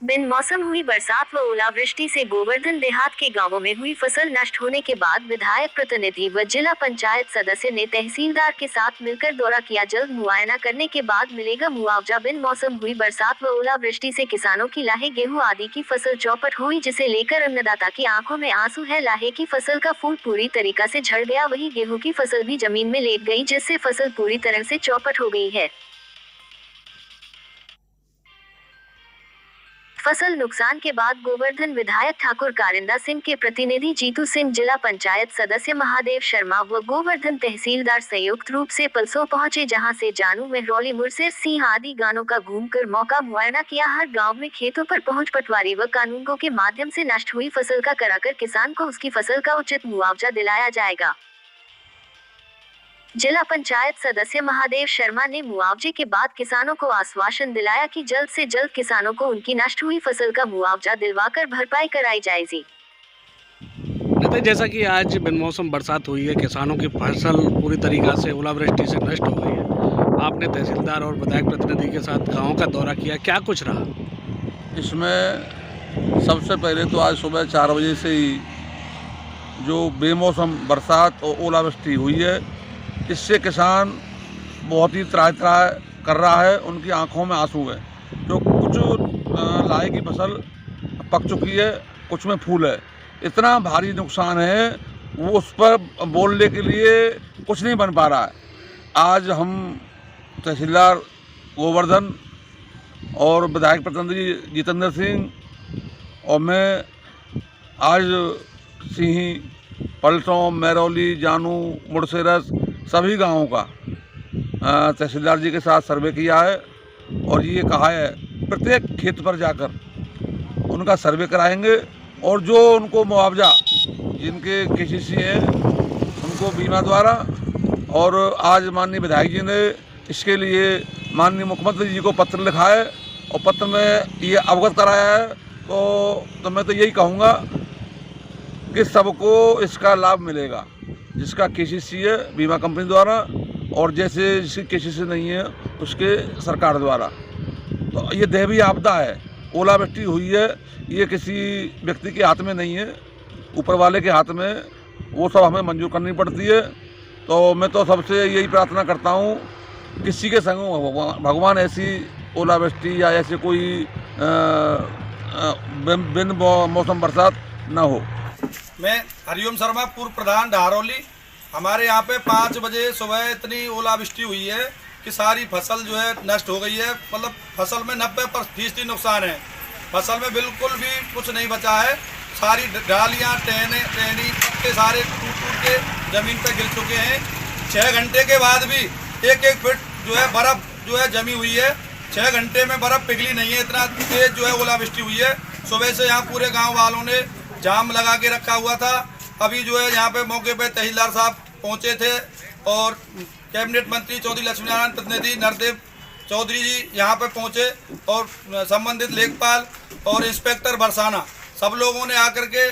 बिन मौसम हुई बरसात व ओलावृष्टि से गोवर्धन देहात के गांवों में हुई फसल नष्ट होने के बाद विधायक प्रतिनिधि व जिला पंचायत सदस्य ने तहसीलदार के साथ मिलकर दौरा किया। जल्द मुआयना करने के बाद मिलेगा मुआवजा। बिन मौसम हुई बरसात व ओलावृष्टि से किसानों की लाहे, गेहूं आदि की फसल चौपट हुई, जिसे लेकर अन्नदाता की आंखों में आंसू है। लाहे की फसल का फूल पूरी तरीका से झड़ गया, वहीं गेहूं की फसल भी जमीन में लेट गई, जिससे फसल पूरी तरह से चौपट हो गई है। फसल नुकसान के बाद गोवर्धन विधायक ठाकुर कारिंदा सिंह के प्रतिनिधि जीतू सिंह, जिला पंचायत सदस्य महादेव शर्मा व गोवर्धन तहसीलदार संयुक्त रूप से पलसों पहुंचे, जहां से जानू, मेहरौली, मुरसेर, सिंह आदि गांवों का घूमकर मौका मुआयना किया। हर गांव में खेतों पर पहुंच पटवारी व कानूनगों के माध्यम से नष्ट हुई फसल का कराकर किसान को उसकी फसल का उचित मुआवजा दिलाया जाएगा। जिला पंचायत सदस्य महादेव शर्मा ने मुआवजे के बाद किसानों को आश्वासन दिलाया कि जल्द से जल्द किसानों को उनकी नष्ट हुई फसल का मुआवजा दिलवाकर भरपाई कराई जाएगी। नितिन, जैसा कि आज बिनमौसम बरसात हुई है, किसानों की फसल पूरी तरीक़ा से ओलावृष्टि से नष्ट हो गई है। आपने तहसीलदार और विधायक प्रतिनिधि के साथ गाँव का दौरा किया, क्या कुछ रहा इसमें? सबसे पहले तो आज सुबह 4 बजे से ही जो बेमौसम बरसात और ओलावृष्टि हुई है, इससे किसान बहुत ही त्राह कर रहा है। उनकी आंखों में आंसू है। जो कुछ लाहे की फसल पक चुकी है, कुछ में फूल है। इतना भारी नुकसान है, वो उस पर बोलने के लिए कुछ नहीं बन पा रहा है। आज हम तहसीलदार गोवर्धन और विधायक प्रतिनिधि जितेंद्र सिंह और मैं आज सिंही, पलसों, मेहरौली, जानू, मुड़सेरस सभी गांवों का तहसीलदार जी के साथ सर्वे किया है और ये कहा है प्रत्येक खेत पर जाकर उनका सर्वे कराएंगे और जो उनको मुआवजा जिनके केसीसी हैं उनको बीमा द्वारा, और आज माननीय विधायक जी ने इसके लिए माननीय मुख्यमंत्री जी को पत्र लिखा है और पत्र में ये अवगत कराया है। तो मैं तो यही कहूँगा कि सबको इसका लाभ मिलेगा, जिसका केसीसी है बीमा कंपनी द्वारा, और जैसे जिसकी केसीसी नहीं है उसके सरकार द्वारा। तो ये दैवीय आपदा है, ओलावृष्टि हुई है, ये किसी व्यक्ति के हाथ में नहीं है, ऊपर वाले के हाथ में। वो सब हमें मंजूर करनी पड़ती है। तो मैं तो सबसे यही प्रार्थना करता हूँ, किसी के संग भगवान ऐसी ओलावृष्टि या ऐसे कोई बिन मौसम बरसात न हो। मैं हरिओम शर्मा, पूर्व प्रधान ढारोली। हमारे यहाँ पे 5 बजे सुबह इतनी ओलावृष्टि हुई है कि सारी फसल जो है नष्ट हो गई है। मतलब फसल में 90% नुकसान है। फसल में बिल्कुल भी कुछ नहीं बचा है। सारी डालियाँ, टहनी, पत्ते सारे टूट के ज़मीन पे गिर चुके हैं। 6 घंटे के बाद भी 1-1 फीट जो है बर्फ़ जो है जमी हुई है। 6 घंटे में बर्फ़ पिघली नहीं है, इतना तेज जो है ओलावृष्टि हुई है। सुबह से यहाँ पूरे गाँव वालों ने जाम लगा के रखा हुआ था। अभी जो है यहाँ पे मौके पे तहसीलदार साहब पहुँचे थे और कैबिनेट मंत्री चौधरी लक्ष्मीनारायण, प्रतिनिधि नरदेव चौधरी जी यहाँ पे पहुँचे और संबंधित लेखपाल और इंस्पेक्टर बरसाना, सब लोगों ने आकर के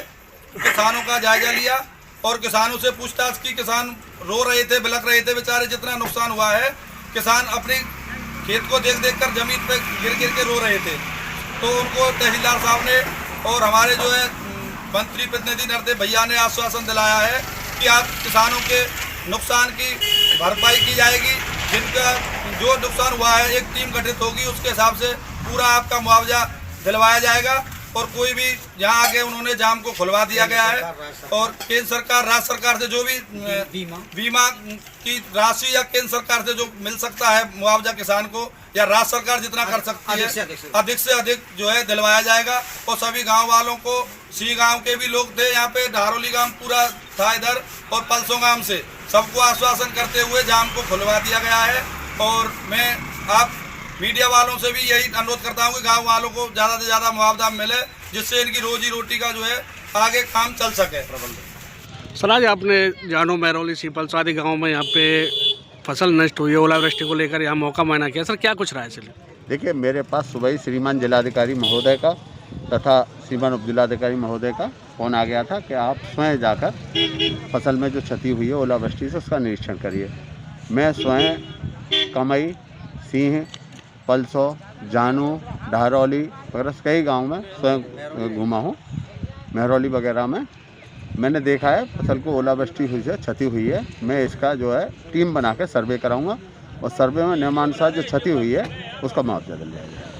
किसानों का जायजा लिया और किसानों से पूछताछ की। किसान रो रहे थे, बिलख रहे थे बेचारे, जितना नुकसान हुआ है। किसान अपने खेत को देख कर जमीन पे गिर के रो रहे थे। तो उनको तहसीलदार साहब ने और हमारे जो है मंत्री प्रतिनिधि नरदेव भैया ने आश्वासन दिलाया है कि आप किसानों के नुकसान की भरपाई की जाएगी। जिनका जो नुकसान हुआ है, एक टीम गठित होगी, उसके हिसाब से पूरा आपका मुआवजा दिलवाया जाएगा। और कोई भी यहाँ आके उन्होंने जाम को खुलवा दिया गया है। और केंद्र सरकार, राज्य सरकार से जो भी बीमा की राशि या केंद्र सरकार से जो मिल सकता है मुआवजा किसान को, या राज्य सरकार जितना कर सकती है, अधिक से अधिक जो है दिलवाया जाएगा। और सभी गांव वालों को, सी गांव के भी लोग थे यहाँ पे, ढारोली गांव पूरा था इधर, और पलसों गांव से सबको आश्वासन करते हुए जाम को खुलवा दिया गया है। और मैं आप मीडिया वालों से भी यही अनुरोध करता हूँ कि गांव वालों को ज़्यादा से ज़्यादा मुआवजा मिले, जिससे इनकी रोजी रोटी का जो है आगे काम चल सके। सर, आज आपने जानू, मेहरौली, सीपल आदि गाँव में यहाँ पे फसल नष्ट हुई है, ओलावृष्टि को लेकर यहाँ मौका मुआयना किया। सर, क्या कुछ रहा है इसलिए? देखिए, मेरे पास सुबह ही श्रीमान जिलाधिकारी महोदय का तथा श्रीमान उप जिलाधिकारी महोदय का फ़ोन आ गया था कि आप स्वयं जाकर फसल में जो क्षति हुई है ओलावृष्टि से, उसका निरीक्षण करिए। मैं स्वयं कमई, सिंह, पलसों, जानू, धारौली वगैरह कई गांव में स्वयं घूमा हूँ। महरौली वगैरह में मैंने देखा है फसल को ओलावृष्टि हुई से क्षति हुई है। मैं इसका जो है टीम बना के सर्वे कराऊंगा और सर्वे में नियमानुसार जो क्षति हुई है उसका मुआवजा दिया जाएगा।